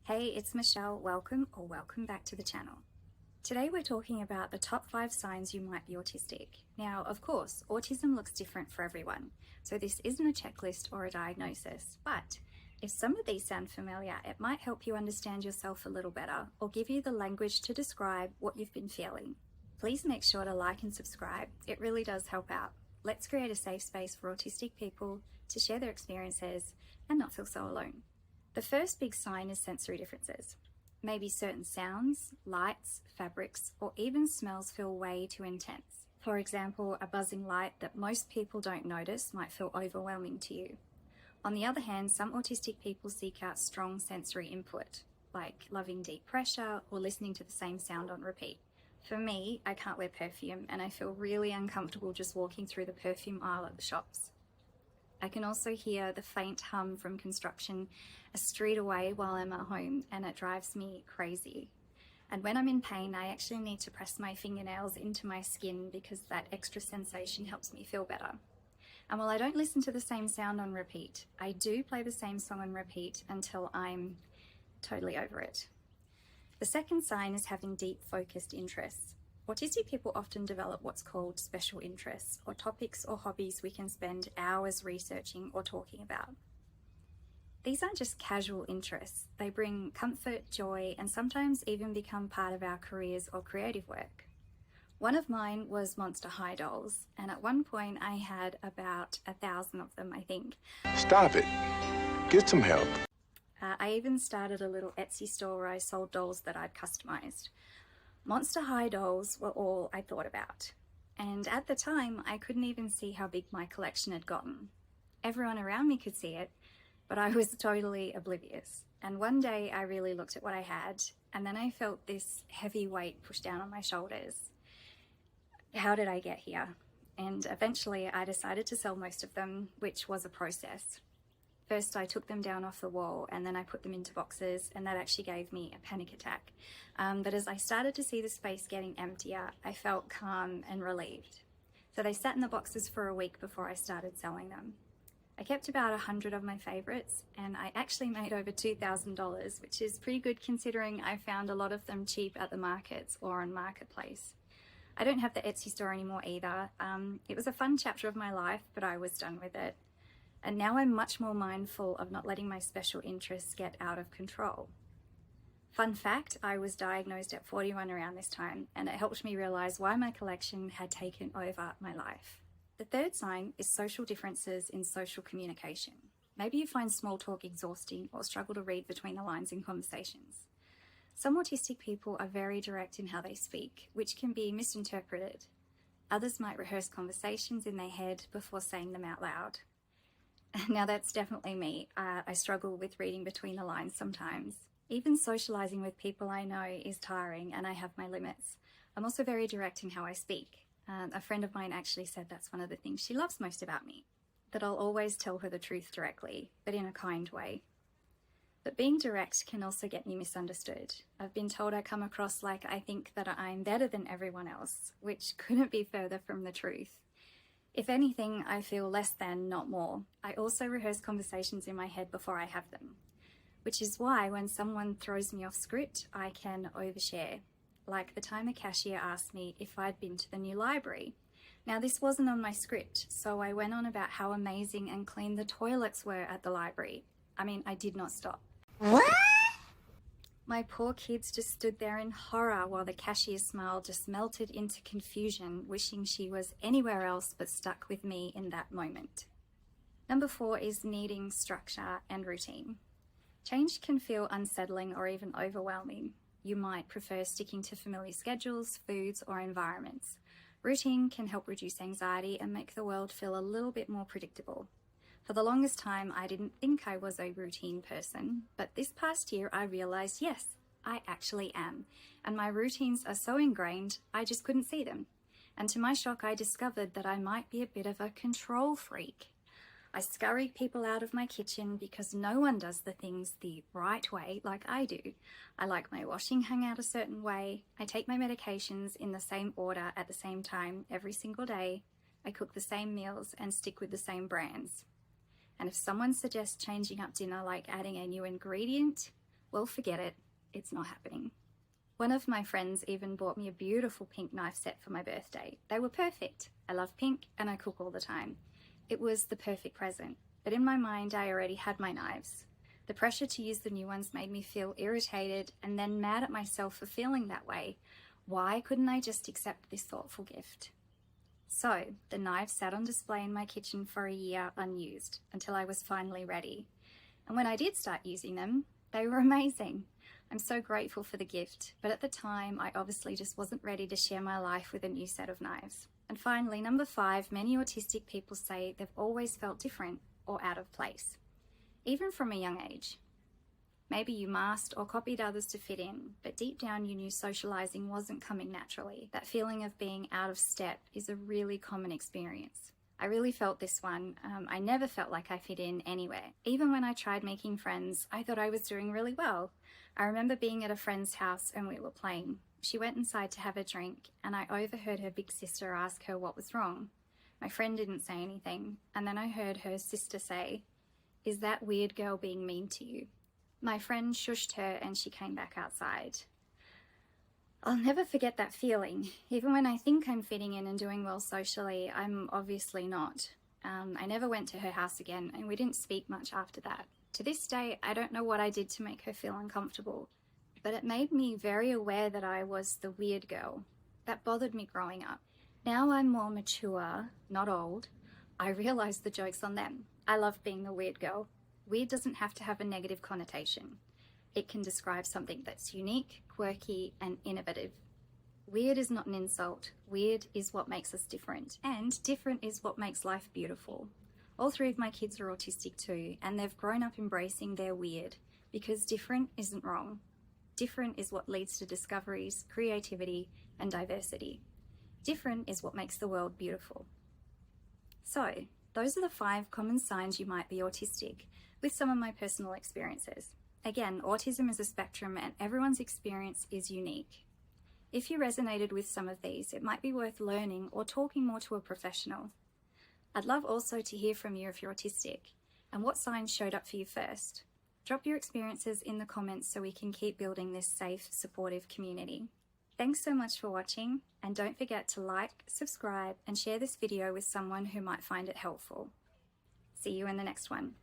Hey, it's Michelle. Welcome back to the channel. Today we're talking about the top 5 signs you might be autistic. Now, of course, autism looks different for everyone, so this isn't a checklist or a diagnosis, but if some of these sound familiar, it might help you understand yourself a little better or give you the language to describe what you've been feeling. Please make sure to like and subscribe. It really does help out. Let's create a safe space for autistic people to share their experiences and not feel so alone. The first big sign is sensory differences. Maybe certain sounds, lights, fabrics, or even smells feel way too intense. For example, a buzzing light that most people don't notice might feel overwhelming to you. On the other hand, some autistic people seek out strong sensory input, like loving deep pressure or listening to the same sound on repeat. For me, I can't wear perfume and I feel really uncomfortable just walking through the perfume aisle at the shops. I can also hear the faint hum from construction a street away while I'm at home, and it drives me crazy. And when I'm in pain, I actually need to press my fingernails into my skin because that extra sensation helps me feel better. And while I don't listen to the same sound on repeat, I do play the same song on repeat until I'm totally over it. The second sign is having deep focused interests. Autistic people often develop what's called special interests, or topics or hobbies we can spend hours researching or talking about. These aren't just casual interests. They bring comfort, joy, and sometimes even become part of our careers or creative work. One of mine was Monster High dolls, and at one point I had about 1,000 of them, I think. Stop it. Get some help. I even started a little Etsy store where I sold dolls that I'd customized. Monster High dolls were all I thought about. And at the time, I couldn't even see how big my collection had gotten. Everyone around me could see it, but I was totally oblivious. And one day I really looked at what I had, and then I felt this heavy weight push down on my shoulders. How did I get here? And eventually I decided to sell most of them, which was a process. First, I took them down off the wall and then I put them into boxes, and that actually gave me a panic attack. But as I started to see the space getting emptier, I felt calm and relieved. So they sat in the boxes for a week before I started selling them. I kept about 100 of my favorites, and I actually made over $2,000, which is pretty good considering I found a lot of them cheap at the markets or on Marketplace. I don't have the Etsy store anymore either. It was a fun chapter of my life, but I was done with it. And now I'm much more mindful of not letting my special interests get out of control. Fun fact, I was diagnosed at 41 around this time, and it helped me realize why my collection had taken over my life. The third sign is social differences in social communication. Maybe you find small talk exhausting or struggle to read between the lines in conversations. Some autistic people are very direct in how they speak, which can be misinterpreted. Others might rehearse conversations in their head before saying them out loud. Now that's definitely me. I struggle with reading between the lines sometimes. Even socializing with people I know is tiring, and I have my limits. I'm also very direct in how I speak. A friend of mine actually said that's one of the things she loves most about me, that I'll always tell her the truth directly, but in a kind way. But being direct can also get me misunderstood. I've been told I come across like I think that I'm better than everyone else, which couldn't be further from the truth. If anything, I feel less than, not more. I also rehearse conversations in my head before I have them, which is why when someone throws me off script, I can overshare. Like the time a cashier asked me if I'd been to the new library. Now this wasn't on my script, so I went on about how amazing and clean the toilets were at the library. I did not stop. What? My poor kids just stood there in horror while the cashier's smile just melted into confusion, wishing she was anywhere else but stuck with me in that moment. Number 4 is needing structure and routine. Change can feel unsettling or even overwhelming. You might prefer sticking to familiar schedules, foods, or environments. Routine can help reduce anxiety and make the world feel a little bit more predictable. For the longest time, I didn't think I was a routine person, but this past year I realized, yes, I actually am. And my routines are so ingrained, I just couldn't see them. And to my shock, I discovered that I might be a bit of a control freak. I scurry people out of my kitchen because no one does the things the right way like I do. I like my washing hung out a certain way. I take my medications in the same order at the same time every single day. I cook the same meals and stick with the same brands. And if someone suggests changing up dinner like adding a new ingredient, Well, forget it. It's not happening. One of my friends even bought me a beautiful pink knife set for my birthday. They were perfect. I love pink and I cook all the time. It was the perfect present, but in my mind I already had my knives. The pressure to use the new ones made me feel irritated and then mad at myself for feeling that way. Why couldn't I just accept this thoughtful gift? So, the knives sat on display in my kitchen for a year unused until I was finally ready. And when I did start using them, they were amazing. I'm so grateful for the gift, but at the time I obviously just wasn't ready to share my life with a new set of knives. And finally, number 5, many autistic people say they've always felt different or out of place, even from a young age. Maybe you masked or copied others to fit in, but deep down you knew socializing wasn't coming naturally. That feeling of being out of step is a really common experience. I really felt this one. I never felt like I fit in anywhere. Even when I tried making friends, I thought I was doing really well. I remember being at a friend's house and we were playing. She went inside to have a drink and I overheard her big sister ask her what was wrong. My friend didn't say anything, and then I heard her sister say, "Is that weird girl being mean to you?" My friend shushed her and she came back outside. I'll never forget that feeling. Even when I think I'm fitting in and doing well socially, I'm obviously not. I never went to her house again and we didn't speak much after that. To this day, I don't know what I did to make her feel uncomfortable, but it made me very aware that I was the weird girl. That bothered me growing up. Now I'm more mature, not old. I realize the joke's on them. I love being the weird girl. Weird doesn't have to have a negative connotation. It can describe something that's unique, quirky, and innovative. Weird is not an insult. Weird is what makes us different. And different is what makes life beautiful. All 3 of my kids are autistic too, and they've grown up embracing their weird, because different isn't wrong. Different is what leads to discoveries, creativity, and diversity. Different is what makes the world beautiful. So, those are the 5 common signs you might be autistic, with some of my personal experiences. Again, autism is a spectrum and everyone's experience is unique. If you resonated with some of these, it might be worth learning or talking more to a professional. I'd love also to hear from you if you're autistic, and what signs showed up for you first. Drop your experiences in the comments so we can keep building this safe, supportive community. Thanks so much for watching, and don't forget to like, subscribe, and share this video with someone who might find it helpful. See you in the next one.